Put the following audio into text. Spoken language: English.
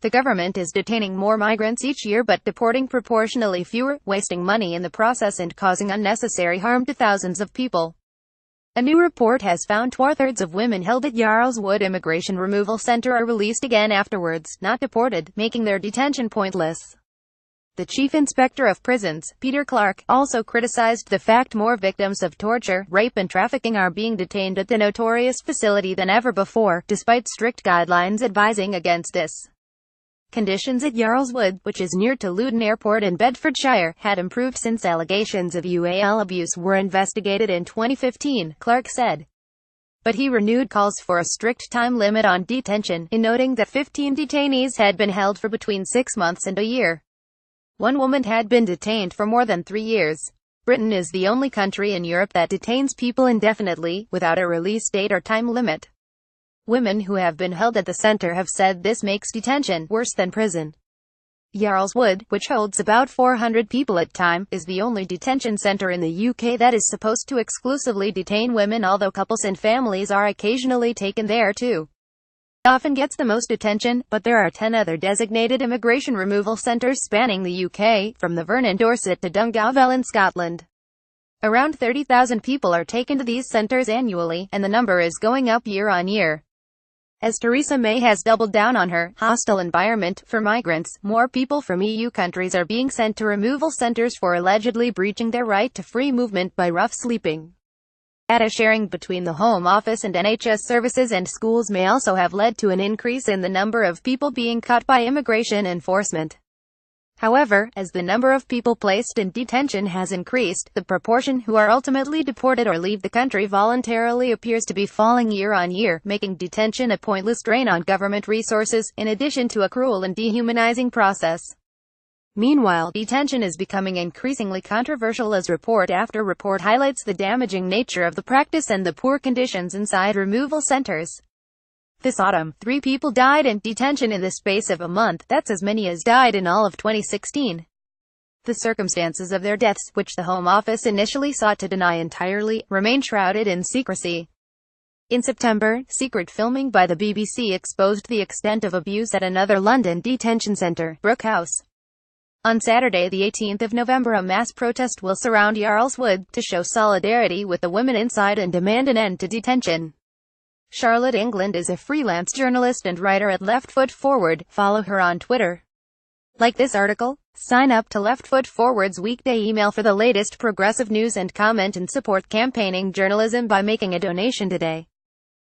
The government is detaining more migrants each year but deporting proportionally fewer, wasting money in the process and causing unnecessary harm to thousands of people. A new report has found two-thirds of women held at Yarl's Wood Immigration Removal Center are released again afterwards, not deported, making their detention pointless. The Chief Inspector of Prisons, Peter Clarke, also criticized the fact more victims of torture, rape and trafficking are being detained at the notorious facility than ever before, despite strict guidelines advising against this. Conditions at Yarl's Wood, which is near to Luton Airport in Bedfordshire, had improved since allegations of UAL abuse were investigated in 2015, Clarke said. But he renewed calls for a strict time limit on detention, in noting that 15 detainees had been held for between 6 months and a year. One woman had been detained for more than 3 years. Britain is the only country in Europe that detains people indefinitely, without a release date or time limit. Women who have been held at the center have said this makes detention worse than prison. Yarl's Wood, which holds about 400 people at a time, is the only detention center in the UK that is supposed to exclusively detain women, although couples and families are occasionally taken there too. It often gets the most attention, but there are 10 other designated immigration removal centres spanning the UK, from the Vernon Dorset to Dungarvel in Scotland. Around 30,000 people are taken to these centres annually, and the number is going up year on year. As Theresa May has doubled down on her hostile environment for migrants, more people from EU countries are being sent to removal centres for allegedly breaching their right to free movement by rough sleeping. Data sharing between the Home Office and NHS services and schools may also have led to an increase in the number of people being caught by immigration enforcement. However, as the number of people placed in detention has increased, the proportion who are ultimately deported or leave the country voluntarily appears to be falling year on year, making detention a pointless drain on government resources, in addition to a cruel and dehumanizing process. Meanwhile, detention is becoming increasingly controversial as report after report highlights the damaging nature of the practice and the poor conditions inside removal centers. This autumn, 3 people died in detention in the space of a month. That's as many as died in all of 2016. The circumstances of their deaths, which the Home Office initially sought to deny entirely, remain shrouded in secrecy. In September, secret filming by the BBC exposed the extent of abuse at another London detention centre, Brook House. On Saturday, the 18th of November, a mass protest will surround Yarl's Wood, to show solidarity with the women inside and demand an end to detention. Charlotte England is a freelance journalist and writer at Left Foot Forward. Follow her on Twitter. Like this article? Sign up to Left Foot Forward's weekday email for the latest progressive news and comment and support campaigning journalism by making a donation today.